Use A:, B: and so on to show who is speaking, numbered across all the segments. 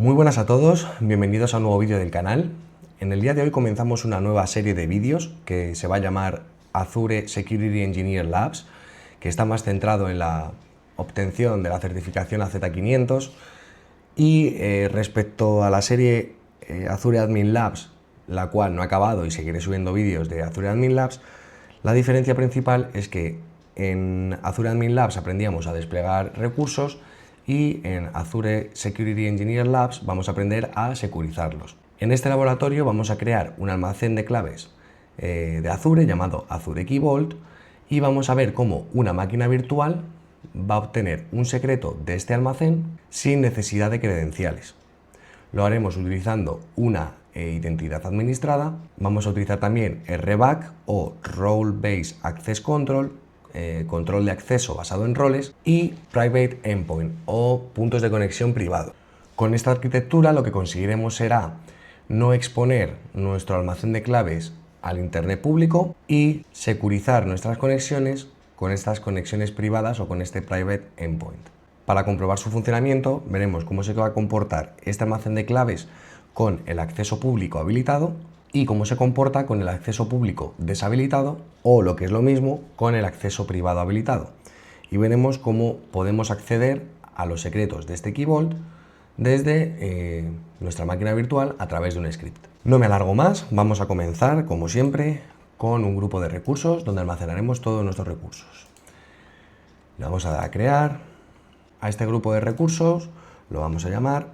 A: Muy buenas a todos, bienvenidos a un nuevo vídeo del canal. En el día de hoy comenzamos una nueva serie de vídeos que se va a llamar Azure Security Engineer Labs, que está más centrado en la obtención de la certificación AZ500 y respecto a la serie Azure Admin Labs, la cual no ha acabado y seguiré subiendo vídeos de Azure Admin Labs, la diferencia principal es que en Azure Admin Labs aprendíamos a desplegar recursos y en Azure Security Engineer Labs vamos a aprender a securizarlos. En este laboratorio vamos a crear un almacén de claves de Azure llamado Azure Key Vault y vamos a ver cómo una máquina virtual va a obtener un secreto de este almacén sin necesidad de credenciales. Lo haremos utilizando una identidad administrada. Vamos a utilizar también RBAC o Role Based Access Control, control de acceso basado en roles, y Private Endpoint o puntos de conexión privado. Con esta arquitectura lo que conseguiremos será no exponer nuestro almacén de claves al Internet público y securizar nuestras conexiones con estas conexiones privadas o con este Private Endpoint. Para comprobar su funcionamiento veremos cómo se va a comportar este almacén de claves con el acceso público habilitado y cómo se comporta con el acceso público deshabilitado o, lo que es lo mismo, con el acceso privado habilitado. Y veremos cómo podemos acceder a los secretos de este Key Vault desde nuestra máquina virtual a través de un script. No me alargo más, vamos a comenzar, como siempre, con un grupo de recursos donde almacenaremos todos nuestros recursos. Le vamos a dar a crear. A este grupo de recursos lo vamos a llamar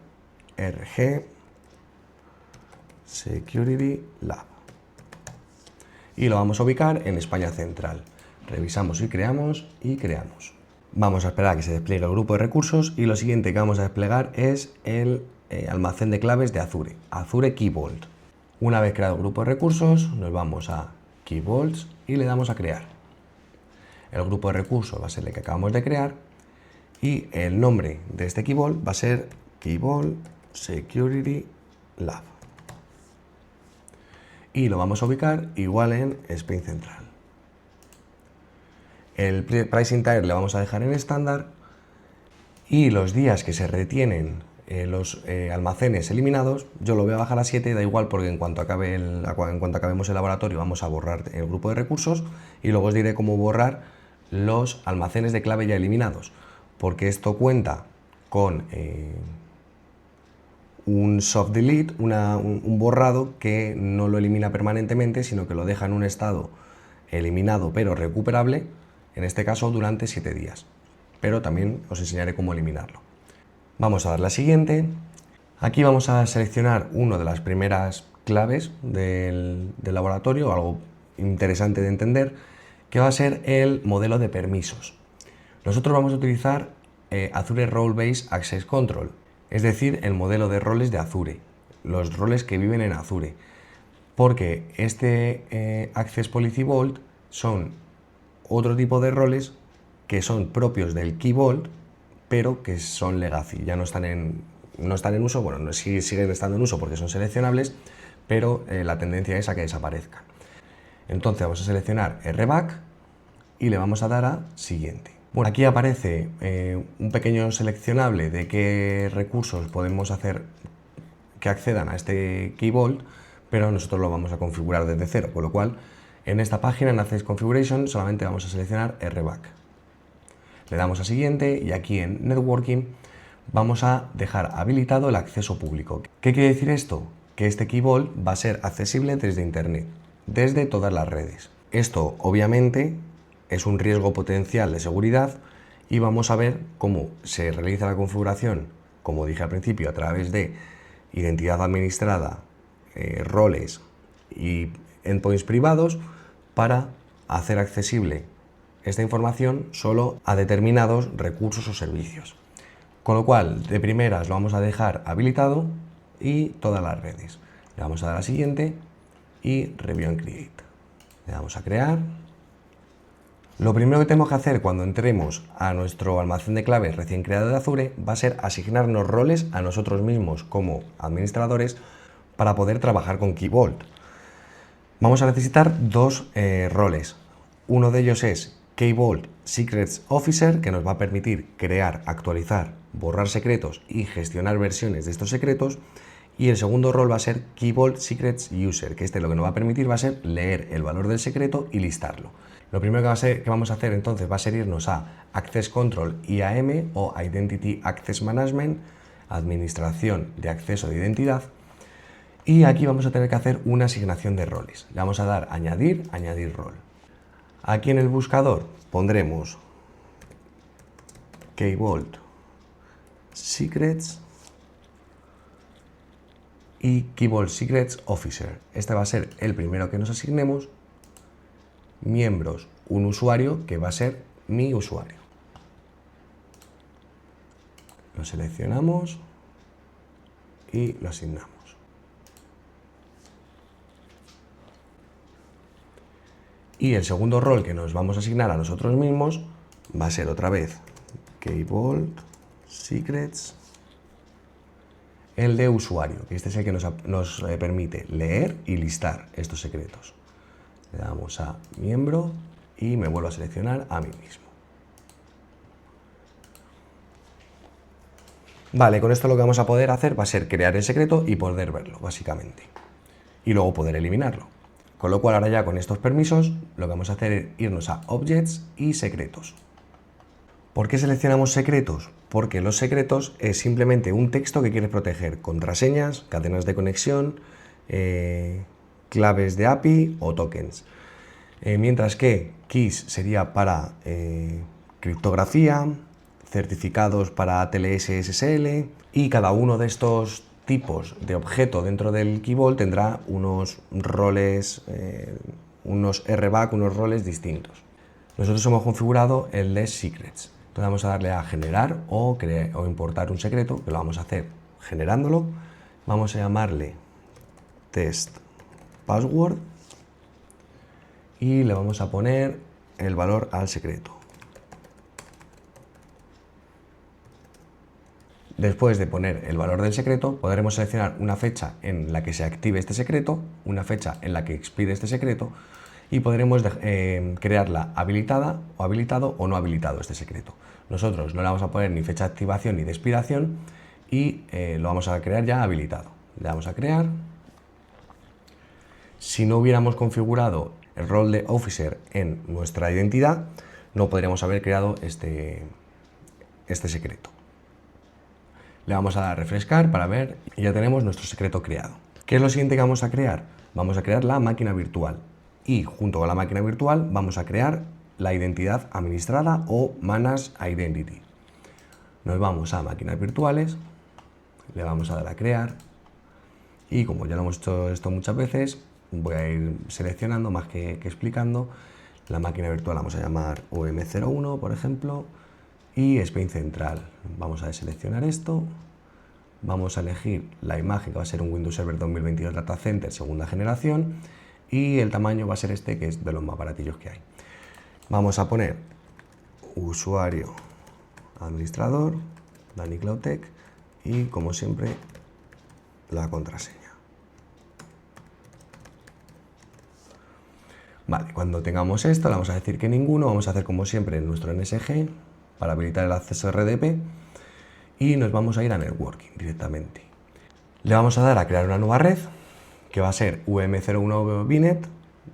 A: RG Security Lab y lo vamos a ubicar en España Central. Revisamos y creamos Vamos a esperar a que se despliegue el grupo de recursos y lo siguiente que vamos a desplegar es el almacén de claves de Azure, Azure Key Vault. Una vez creado el grupo de recursos, nos vamos a Key Vaults y le damos a crear. El grupo de recursos va a ser el que acabamos de crear y el nombre de este Key Vault va a ser Key Vault Security Lab. Y lo vamos a ubicar igual en Spain Central. El pricing tier le vamos a dejar en estándar y los días que se retienen los almacenes eliminados yo lo voy a bajar a 7, da igual, porque en cuanto acabemos el laboratorio vamos a borrar el grupo de recursos y luego os diré cómo borrar los almacenes de clave ya eliminados, porque esto cuenta con un soft delete, un borrado que no lo elimina permanentemente, sino que lo deja en un estado eliminado pero recuperable, en este caso durante 7 días. Pero también os enseñaré cómo eliminarlo. Vamos a dar la siguiente. Aquí vamos a seleccionar una de las primeras claves del laboratorio, algo interesante de entender, que va a ser el modelo de permisos. Nosotros vamos a utilizar Azure Role Based Access Control, es decir, el modelo de roles de Azure, los roles que viven en Azure, porque este Access Policy Vault son otro tipo de roles que son propios del Key Vault, pero que son legacy, ya no están en uso, bueno, sí siguen estando en uso porque son seleccionables, pero la tendencia es a que desaparezcan. Entonces vamos a seleccionar RBAC y le vamos a dar a siguiente. Bueno, aquí aparece un pequeño seleccionable de qué recursos podemos hacer que accedan a este Key Vault, pero nosotros lo vamos a configurar desde cero, con lo cual en esta página, en Access Configuration, solamente vamos a seleccionar RBAC. Le damos a siguiente y aquí en Networking vamos a dejar habilitado el acceso público. ¿Qué quiere decir esto? Que este Key Vault va a ser accesible desde Internet, desde todas las redes. Esto obviamente es un riesgo potencial de seguridad y vamos a ver cómo se realiza la configuración, como dije al principio, a través de identidad administrada, roles y endpoints privados para hacer accesible esta información solo a determinados recursos o servicios. Con lo cual, de primeras lo vamos a dejar habilitado y todas las redes. Le vamos a dar a siguiente y Review and Create. Le damos a crear. Lo primero que tenemos que hacer cuando entremos a nuestro almacén de claves recién creado de Azure va a ser asignarnos roles a nosotros mismos como administradores para poder trabajar con Key Vault. Vamos a necesitar dos roles. Uno de ellos es Key Vault Secrets Officer, que nos va a permitir crear, actualizar, borrar secretos y gestionar versiones de estos secretos. Y el segundo rol va a ser Key Vault Secrets User, que lo que nos va a permitir va a ser leer el valor del secreto y listarlo. Lo primero que vamos a hacer entonces va a ser irnos a Access Control IAM o Identity Access Management, administración de acceso de identidad. Y aquí vamos a tener que hacer una asignación de roles. Le vamos a dar añadir, añadir rol. Aquí en el buscador pondremos Key Vault Secrets y Key Vault Secrets Officer. Este va a ser el primero que nos asignemos. Miembros, un usuario que va a ser mi usuario. Lo seleccionamos y lo asignamos. Y el segundo rol que nos vamos a asignar a nosotros mismos va a ser otra vez Key Vault Secrets, el de usuario, que este es el que nos permite leer y listar estos secretos. Le damos a miembro y me vuelvo a seleccionar a mí mismo. Vale, con esto lo que vamos a poder hacer va a ser crear el secreto y poder verlo, básicamente. Y luego poder eliminarlo. Con lo cual ahora ya con estos permisos lo que vamos a hacer es irnos a Objects y Secretos. ¿Por qué seleccionamos secretos? Porque los secretos es simplemente un texto que quieres proteger, contraseñas, cadenas de conexión, claves de API o tokens. Mientras que keys sería para criptografía, certificados para TLS, SSL, y cada uno de estos tipos de objeto dentro del Key Vault tendrá unos roles, unos RBAC, unos roles distintos. Nosotros hemos configurado el de Secrets. Entonces vamos a darle a generar o importar un secreto, que lo vamos a hacer generándolo. Vamos a llamarle test password y le vamos a poner el valor al secreto. Después de poner el valor del secreto, podremos seleccionar una fecha en la que se active este secreto, una fecha en la que expire este secreto y podremos crearla habilitada o habilitado o no habilitado este secreto. Nosotros no le vamos a poner ni fecha de activación ni de expiración y lo vamos a crear ya habilitado. Le damos a crear. Si no hubiéramos configurado el rol de Officer en nuestra identidad, no podríamos haber creado este secreto. Le vamos a dar a refrescar para ver y ya tenemos nuestro secreto creado. ¿Qué es lo siguiente que vamos a crear? Vamos a crear la máquina virtual y junto con la máquina virtual vamos a crear la identidad administrada o Managed Identity. Nos vamos a máquinas virtuales, le vamos a dar a crear y como ya lo hemos hecho esto muchas veces, voy a ir seleccionando más que explicando. La máquina virtual vamos a llamar UM01, por ejemplo, y Spain Central. Vamos a deseleccionar esto, vamos a elegir la imagen que va a ser un Windows Server 2022 Data Center segunda generación y el tamaño va a ser este, que es de los más baratillos que hay. Vamos a poner usuario administrador, Dani Cloudtech y como siempre la contraseña. Vale, cuando tengamos esto le vamos a decir que ninguno, vamos a hacer como siempre nuestro NSG para habilitar el acceso RDP y nos vamos a ir a Networking directamente. Le vamos a dar a crear una nueva red que va a ser UM01 Binet,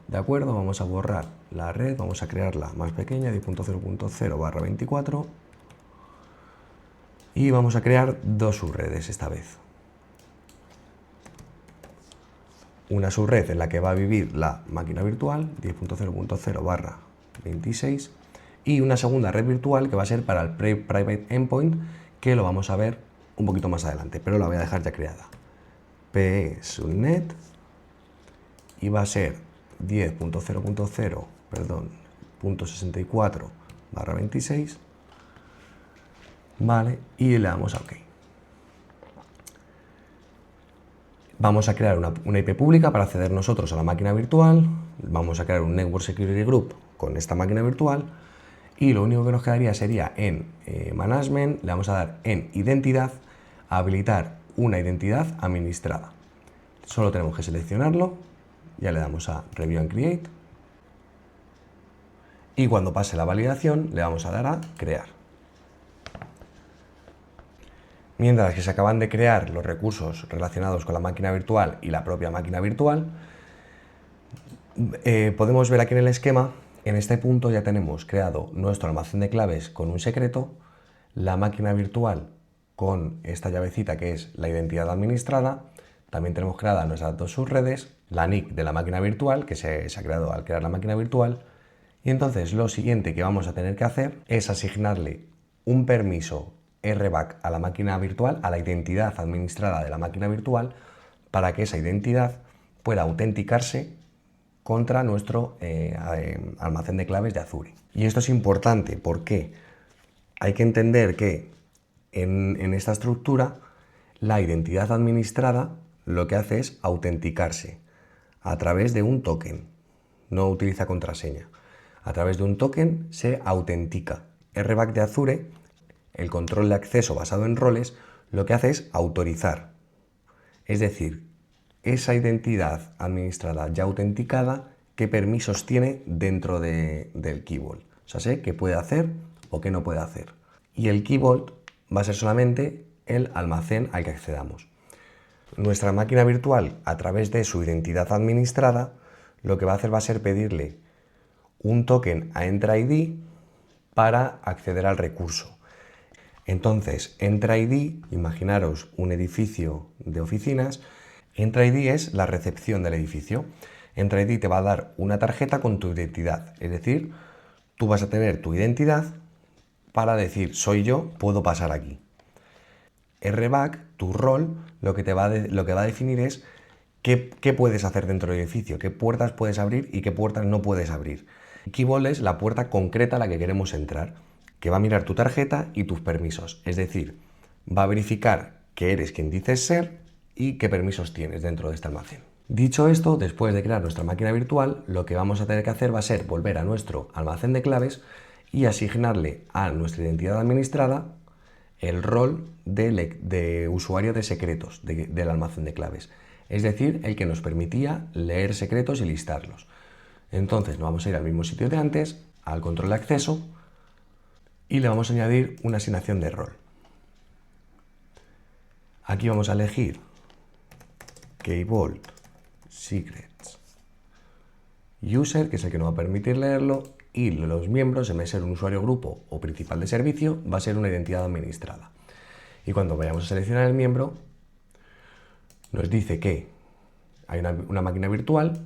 A: ¿de acuerdo? Vamos a borrar la red, vamos a crearla más pequeña, 10.0.0/24 y vamos a crear dos subredes esta vez. Una subred en la que va a vivir la máquina virtual, 10.0.0/26, y una segunda red virtual que va a ser para el Private Endpoint, que lo vamos a ver un poquito más adelante, pero la voy a dejar ya creada. PE subnet y va a ser 10.0.0.64/26, vale, y le damos a OK. Vamos a crear una IP pública para acceder nosotros a la máquina virtual, vamos a crear un Network Security Group con esta máquina virtual y lo único que nos quedaría sería en Management, le vamos a dar en Identidad, a habilitar una identidad administrada. Solo tenemos que seleccionarlo, ya le damos a Review and Create y cuando pase la validación le vamos a dar a crear. Mientras que se acaban de crear los recursos relacionados con la máquina virtual y la propia máquina virtual, podemos ver aquí en el esquema, en este punto ya tenemos creado nuestro almacén de claves con un secreto, la máquina virtual con esta llavecita que es la identidad administrada, también tenemos creada nuestras dos subredes, la NIC de la máquina virtual que se ha creado al crear la máquina virtual, y entonces lo siguiente que vamos a tener que hacer es asignarle un permiso RBAC a la máquina virtual, a la identidad administrada de la máquina virtual, para que esa identidad pueda autenticarse contra nuestro almacén de claves de Azure. Y esto es importante porque hay que entender que en esta estructura la identidad administrada lo que hace es autenticarse a través de un token, no utiliza contraseña. A través de un token se autentica. RBAC de Azure, el control de acceso basado en roles, lo que hace es autorizar. Es decir, esa identidad administrada ya autenticada, qué permisos tiene dentro del Key Vault. O sea, sé qué puede hacer o qué no puede hacer. Y el Key Vault va a ser solamente el almacén al que accedamos. Nuestra máquina virtual, a través de su identidad administrada, lo que va a hacer va a ser pedirle un token a EntrID para acceder al recurso. Entonces, EntrID, imaginaros un edificio de oficinas, EntrID es la recepción del edificio. EntrID te va a dar una tarjeta con tu identidad, es decir, tú vas a tener tu identidad para decir, soy yo, puedo pasar aquí. RBAC, tu rol, lo que va a definir es qué puedes hacer dentro del edificio, qué puertas puedes abrir y qué puertas no puedes abrir. Key Vault es la puerta concreta a la que queremos entrar, que va a mirar tu tarjeta y tus permisos, es decir, va a verificar que eres quien dices ser y qué permisos tienes dentro de este almacén. Dicho esto, después de crear nuestra máquina virtual, lo que vamos a tener que hacer va a ser volver a nuestro almacén de claves y asignarle a nuestra identidad administrada el rol de usuario de secretos del almacén de claves, es decir, el que nos permitía leer secretos y listarlos. Entonces nos vamos a ir al mismo sitio de antes, al control de acceso, y le vamos a añadir una asignación de rol. Aquí vamos a elegir Key Vault Secrets User, que es el que nos va a permitir leerlo, y los miembros, en vez de ser un usuario grupo o principal de servicio, va a ser una identidad administrada. Y cuando vayamos a seleccionar el miembro, nos dice que hay una máquina virtual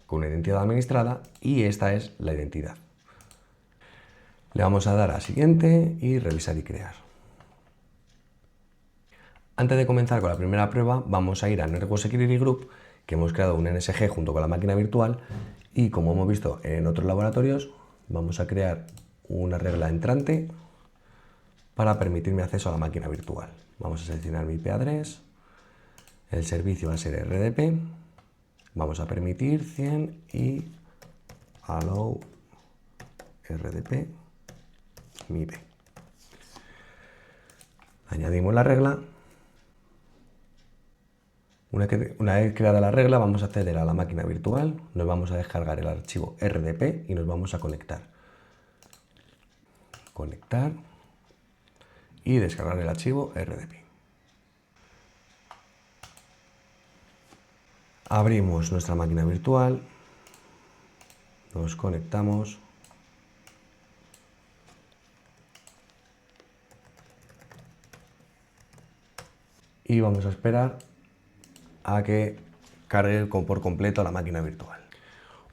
A: con una identidad administrada y esta es la identidad. Le vamos a dar a siguiente y revisar y crear. Antes de comenzar con la primera prueba, vamos a ir a Network Security Group, que hemos creado un NSG junto con la máquina virtual, y como hemos visto en otros laboratorios, vamos a crear una regla entrante para permitirme acceso a la máquina virtual. Vamos a seleccionar mi IP address, el servicio va a ser RDP, vamos a permitir 100 y allow RDP mi IP. Añadimos la regla. Una vez creada la regla, vamos a acceder a la máquina virtual, nos vamos a descargar el archivo RDP y nos vamos a conectar. Conectar y descargar el archivo RDP. Abrimos nuestra máquina virtual, nos conectamos. Y vamos a esperar a que cargue por completo la máquina virtual.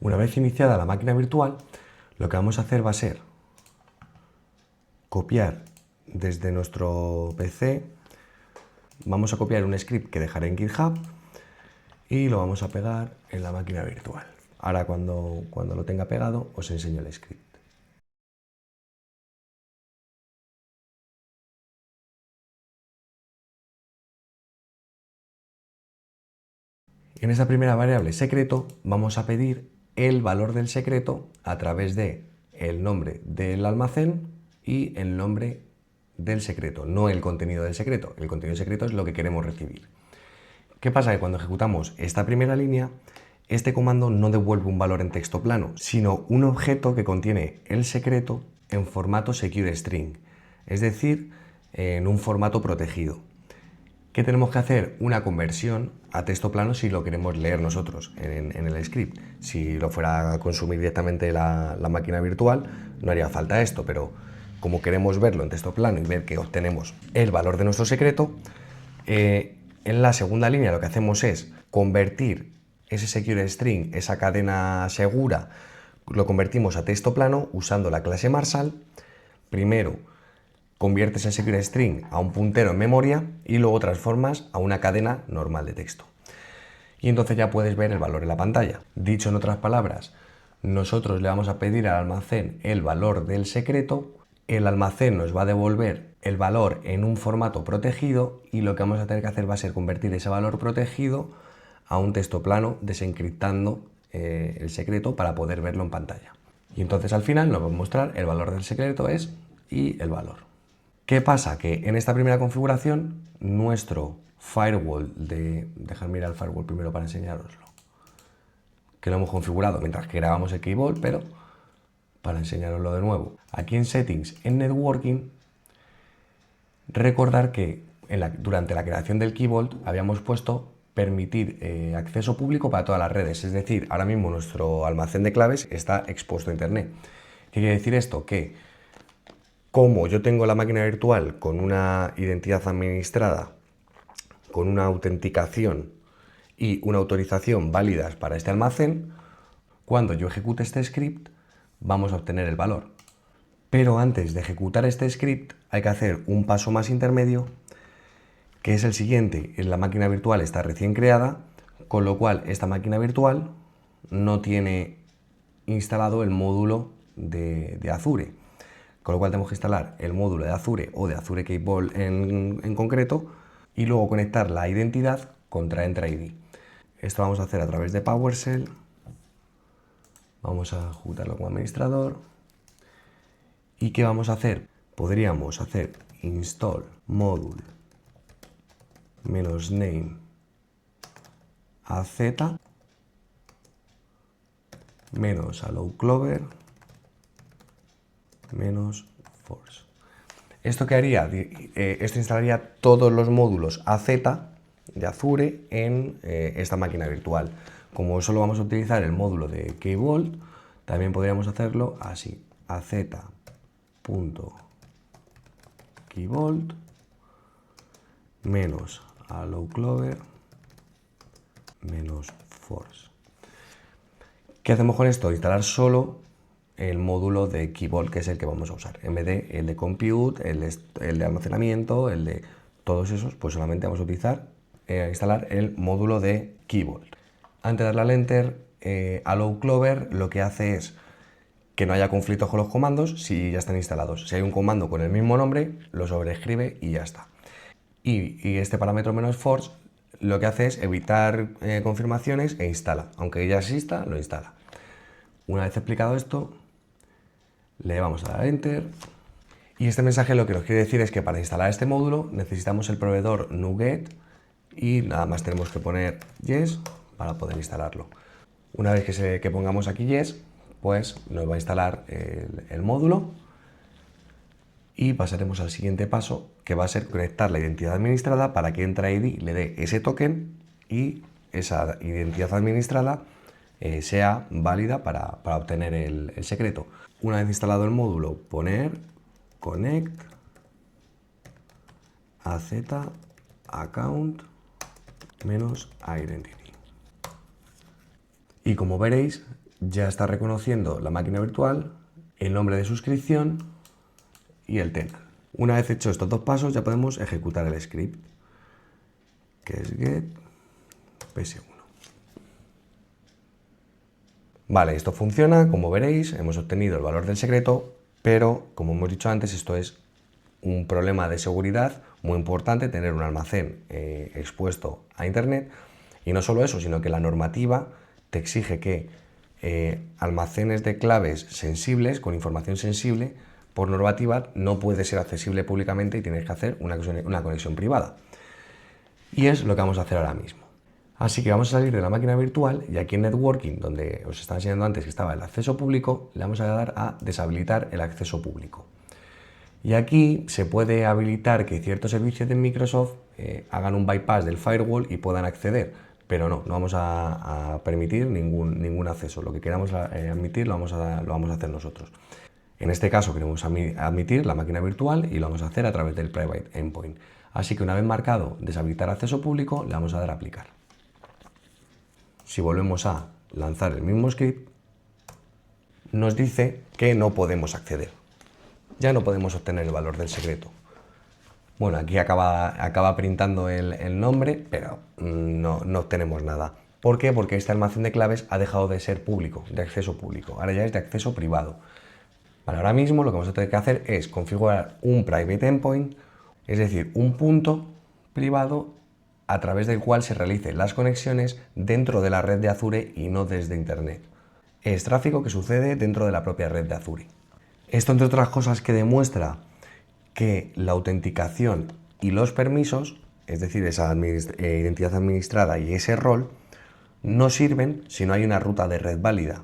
A: Una vez iniciada la máquina virtual, lo que vamos a hacer va a ser copiar desde nuestro PC, vamos a copiar un script que dejaré en GitHub y lo vamos a pegar en la máquina virtual. Ahora cuando lo tenga pegado os enseño el script. En esa primera variable secreto vamos a pedir el valor del secreto a través de el nombre del almacén y el nombre del secreto, no el contenido del secreto. El contenido del secreto es lo que queremos recibir. ¿Qué pasa? Que cuando ejecutamos esta primera línea, Este comando no devuelve un valor en texto plano, sino un objeto que contiene el secreto en formato secure string, es decir, en un formato protegido. ¿Qué tenemos que hacer? Una conversión a texto plano si lo queremos leer nosotros en el script. Si lo fuera a consumir directamente la máquina virtual, no haría falta esto, pero como queremos verlo en texto plano y ver que obtenemos el valor de nuestro secreto, en la segunda línea lo que hacemos es convertir ese secure string, esa cadena segura, lo convertimos a texto plano usando la clase Marshall. Primero conviertes el secure string a un puntero en memoria y luego transformas a una cadena normal de texto. Y entonces ya puedes ver el valor en la pantalla. Dicho en otras palabras, nosotros le vamos a pedir al almacén el valor del secreto, el almacén nos va a devolver el valor en un formato protegido y lo que vamos a tener que hacer va a ser convertir ese valor protegido a un texto plano desencriptando el secreto para poder verlo en pantalla. Y entonces al final nos va a mostrar el valor del secreto y el valor. ¿Qué pasa? Que en esta primera configuración nuestro firewall dejad mirar el firewall primero para enseñároslo, que lo hemos configurado mientras que grabamos el Key Vault, pero para enseñároslo de nuevo. Aquí en Settings, en Networking, recordar que durante la creación del Key Vault habíamos puesto permitir acceso público para todas las redes, es decir, ahora mismo nuestro almacén de claves está expuesto a Internet. ¿Qué quiere decir esto? Que como yo tengo la máquina virtual con una identidad administrada, con una autenticación y una autorización válidas para este almacén, cuando yo ejecute este script vamos a obtener el valor. Pero antes de ejecutar este script hay que hacer un paso más intermedio, que es el siguiente. La máquina virtual está recién creada, con lo cual esta máquina virtual no tiene instalado el módulo de Azure. Con lo cual tenemos que instalar el módulo de Azure o de Azure Key Vault en concreto y luego conectar la identidad contra Entra ID. Esto vamos a hacer a través de PowerShell. Vamos a ejecutarlo como administrador. ¿Y qué vamos a hacer? Podríamos hacer install module -name az -allow clover -force. ¿Esto qué haría? Esto instalaría todos los módulos AZ de Azure en esta máquina virtual. Como solo vamos a utilizar el módulo de Key Vault, también podríamos hacerlo así: az.keyvault -allow clover -force. ¿Qué hacemos con esto? Instalar solo el módulo de Key Vault, que es el que vamos a usar. En vez de el de compute, el de almacenamiento, el de todos esos, pues solamente vamos a utilizar, instalar el módulo de Key Vault. Antes de darle al Enter, Allow Clover lo que hace es que no haya conflictos con los comandos si ya están instalados. Si hay un comando con el mismo nombre, lo sobreescribe y ya está. Y este parámetro -force lo que hace es evitar confirmaciones e instala. Aunque ya exista, lo instala. Una vez explicado esto, le vamos a dar Enter. Y este mensaje lo que nos quiere decir es que para instalar este módulo necesitamos el proveedor NuGet y nada más tenemos que poner Yes para poder instalarlo. Una vez que pongamos aquí Yes, pues nos va a instalar el módulo y pasaremos al siguiente paso, que va a ser conectar la identidad administrada para que Entra ID le dé ese token y esa identidad administrada sea válida para obtener el secreto. Una vez instalado el módulo, poner connect az account -identity. Y como veréis, ya está reconociendo la máquina virtual, el nombre de suscripción y el tenant. Una vez hecho estos dos pasos, ya podemos ejecutar el script, que es get ps1. Vale, esto funciona, como veréis, hemos obtenido el valor del secreto, pero como hemos dicho antes, esto es un problema de seguridad muy importante, tener un almacén expuesto a Internet. Y no solo eso, sino que la normativa te exige que almacenes de claves sensibles, con información sensible, por normativa no puede ser accesible públicamente y tienes que hacer una conexión privada. Y es lo que vamos a hacer ahora mismo. Así que vamos a salir de la máquina virtual y aquí en Networking, donde os estaba enseñando antes que estaba el acceso público, le vamos a dar a deshabilitar el acceso público. Y aquí se puede habilitar que ciertos servicios de Microsoft hagan un bypass del firewall y puedan acceder, pero no vamos a permitir ningún acceso. Lo que queramos admitir lo vamos a hacer nosotros. En este caso queremos admitir la máquina virtual y lo vamos a hacer a través del Private Endpoint. Así que una vez marcado deshabilitar acceso público, le vamos a dar a aplicar. Si volvemos a lanzar el mismo script, nos dice que no podemos acceder. Ya no podemos obtener el valor del secreto. Bueno, aquí acaba printando el nombre, pero no obtenemos nada. ¿Por qué? Porque este almacén de claves ha dejado de ser público, de acceso público. Ahora ya es de acceso privado. Vale, ahora mismo lo que vamos a tener que hacer es configurar un private endpoint, es decir, un punto privado a través del cual se realicen las conexiones dentro de la red de Azure y no desde Internet. Es tráfico que sucede dentro de la propia red de Azure. Esto, entre otras cosas, que demuestra que la autenticación y los permisos, es decir, esa identidad administrada y ese rol, no sirven si no hay una ruta de red válida.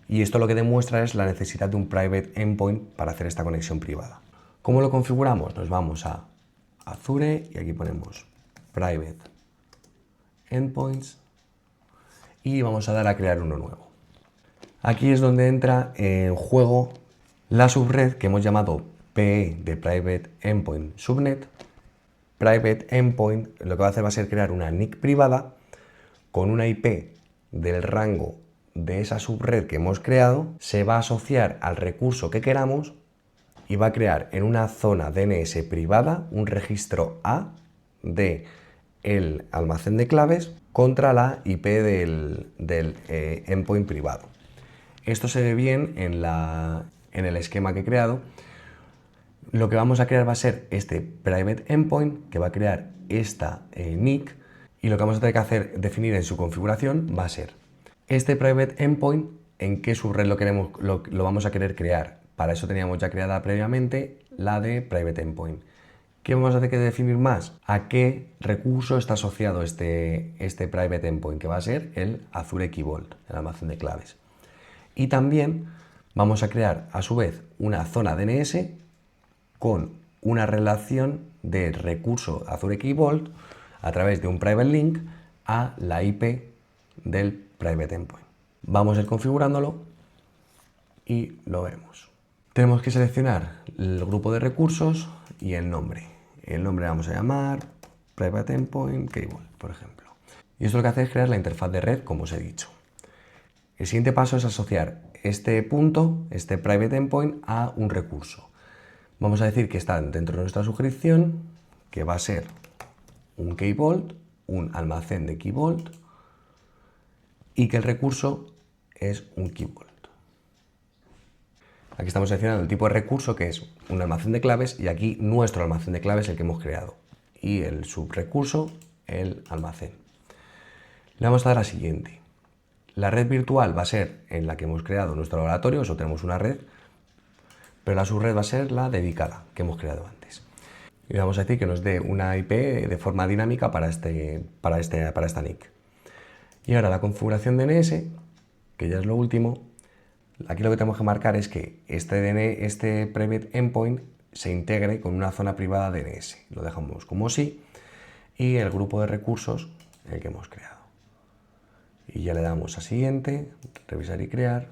A: Y esto lo que demuestra es la necesidad de un private endpoint para hacer esta conexión privada. ¿Cómo lo configuramos? Nos vamos a Azure y aquí ponemos private endpoints y vamos a dar a crear uno nuevo. Aquí es donde entra en juego la subred que hemos llamado PE de Private Endpoint Subnet. Private Endpoint lo que va a hacer va a ser crear una NIC privada con una IP del rango de esa subred que hemos creado, se va a asociar al recurso que queramos y va a crear en una zona DNS privada un registro A de el almacén de claves contra la IP del endpoint privado. Esto se ve bien en el esquema que he creado. Lo que vamos a crear va a ser este private endpoint que va a crear esta NIC y lo que vamos a tener que hacer, definir en su configuración, va a ser este private endpoint, en qué subred lo vamos a querer crear. Para eso teníamos ya creada previamente la de private endpoint. ¿Qué vamos a tener que definir más? ¿A qué recurso está asociado este private endpoint? Que va a ser el Azure Key Vault, el almacén de claves. Y también vamos a crear a su vez una zona DNS con una relación de recurso Azure Key Vault a través de un private link a la IP del private endpoint. Vamos a ir configurándolo y lo vemos. Tenemos que seleccionar el grupo de recursos y el nombre. El nombre le vamos a llamar private endpoint key vault, por ejemplo. Y esto lo que hace es crear la interfaz de red, como os he dicho. El siguiente paso es asociar este punto, este private endpoint, a un recurso. Vamos a decir que está dentro de nuestra suscripción, que va a ser un key vault, un almacén de key vault, y que el recurso es un key vault. Aquí estamos seleccionando el tipo de recurso, que es un almacén de claves, y aquí nuestro almacén de claves, el que hemos creado, y el subrecurso, el almacén. Le vamos a dar a siguiente. La red virtual va a ser en la que hemos creado nuestro laboratorio, eso tenemos una red, pero la subred va a ser la dedicada que hemos creado antes. Y vamos a decir que nos dé una IP de forma dinámica para esta NIC. Y ahora la configuración DNS, que ya es lo último. Aquí lo que tenemos que marcar es que este private endpoint se integre con una zona privada DNS. Lo dejamos como sí y el grupo de recursos el que hemos creado. Y ya le damos a siguiente, revisar y crear,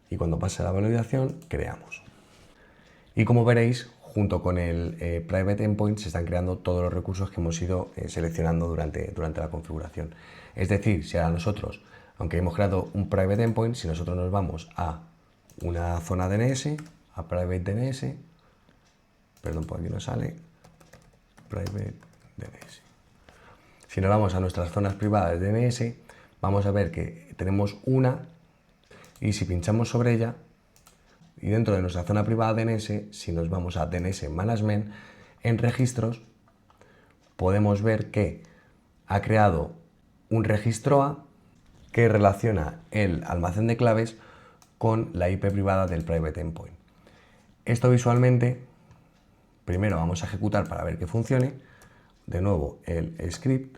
A: y cuando pase la validación creamos. Y como veréis, junto con el private endpoint se están creando todos los recursos que hemos ido seleccionando durante la configuración. Es decir, si ahora nosotros, aunque hemos creado un private endpoint, si nosotros nos vamos a una zona DNS, a private DNS, perdón, por aquí no sale, private DNS. Si nos vamos a nuestras zonas privadas de DNS, vamos a ver que tenemos una, y si pinchamos sobre ella, y dentro de nuestra zona privada DNS, si nos vamos a DNS Management, en registros, podemos ver que ha creado un registro A que relaciona el almacén de claves con la IP privada del private endpoint. Esto visualmente, primero vamos a ejecutar para ver que funcione. De nuevo el script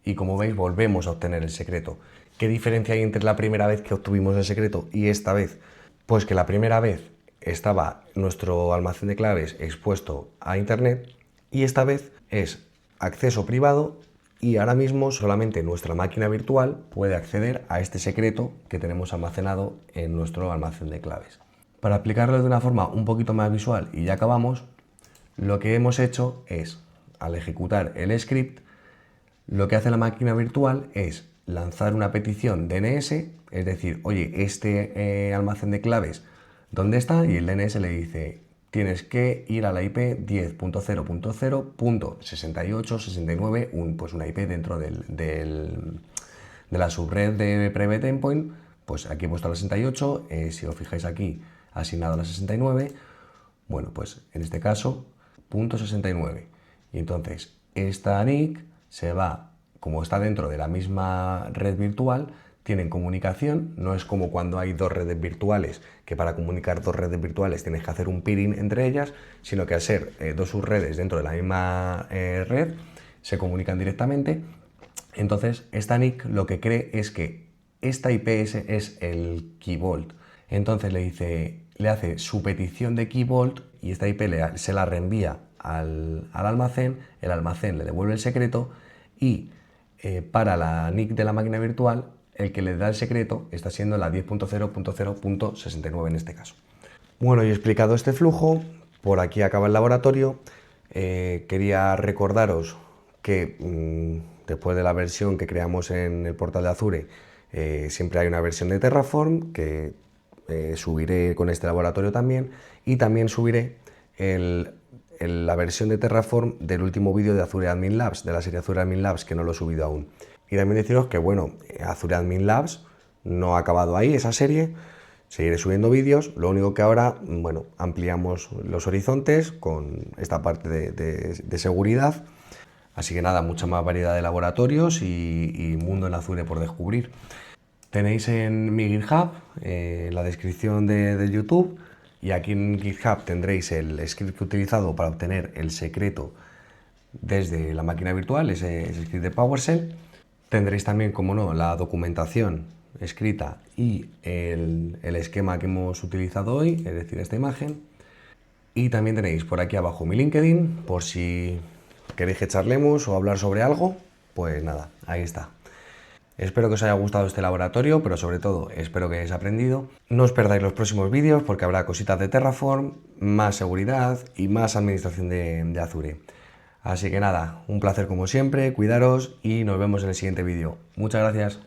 A: y como veis volvemos a obtener el secreto. ¿Qué diferencia hay entre la primera vez que obtuvimos el secreto y esta vez? Pues que la primera vez estaba nuestro almacén de claves expuesto a internet y esta vez es acceso privado y ahora mismo solamente nuestra máquina virtual puede acceder a este secreto que tenemos almacenado en nuestro almacén de claves. Para explicarlo de una forma un poquito más visual y ya acabamos, lo que hemos hecho es, al ejecutar el script, lo que hace la máquina virtual es lanzar una petición DNS, es decir, oye, este almacén de claves, ¿dónde está? Y el DNS le dice, tienes que ir a la IP 10.0.0.6869, pues una IP dentro de la subred de Private Endpoint. Pues aquí he puesto la 68, si os fijáis aquí, asignado a la 69, bueno, pues en este caso, .69. Y entonces, esta NIC se va, como está dentro de la misma red virtual, tienen comunicación, no es como cuando hay dos redes virtuales, que para comunicar dos redes virtuales tienes que hacer un peering entre ellas, sino que al ser dos subredes dentro de la misma red, se comunican directamente. Entonces, esta NIC lo que cree es que esta IP es el key vault. Entonces le hace su petición de key vault y esta IP se la reenvía al almacén, el almacén le devuelve el secreto y para la NIC de la máquina virtual, el que le da el secreto está siendo la 10.0.0.69 en este caso. Bueno, y explicado este flujo, por aquí acaba el laboratorio. Quería recordaros que después de la versión que creamos en el portal de Azure, siempre hay una versión de Terraform que subiré con este laboratorio también, y también subiré la versión de Terraform del último vídeo de Azure Admin Labs, de la serie Azure Admin Labs, que no lo he subido aún. Y también deciros que, bueno, Azure Admin Labs no ha acabado ahí, esa serie, seguiré subiendo vídeos, lo único que ahora, bueno, ampliamos los horizontes con esta parte de seguridad. Así que nada, mucha más variedad de laboratorios y mundo en Azure por descubrir. Tenéis en mi GitHub, en la descripción de YouTube, y aquí en GitHub tendréis el script que he utilizado para obtener el secreto desde la máquina virtual, ese script de PowerShell. Tendréis también, como no, la documentación escrita y el esquema que hemos utilizado hoy, es decir, esta imagen. Y también tenéis por aquí abajo mi LinkedIn, por si queréis que charlemos o hablar sobre algo, pues nada, ahí está. Espero que os haya gustado este laboratorio, pero sobre todo espero que hayáis aprendido. No os perdáis los próximos vídeos porque habrá cositas de Terraform, más seguridad y más administración de Azure. Así que nada, un placer como siempre, cuidaros y nos vemos en el siguiente vídeo. Muchas gracias.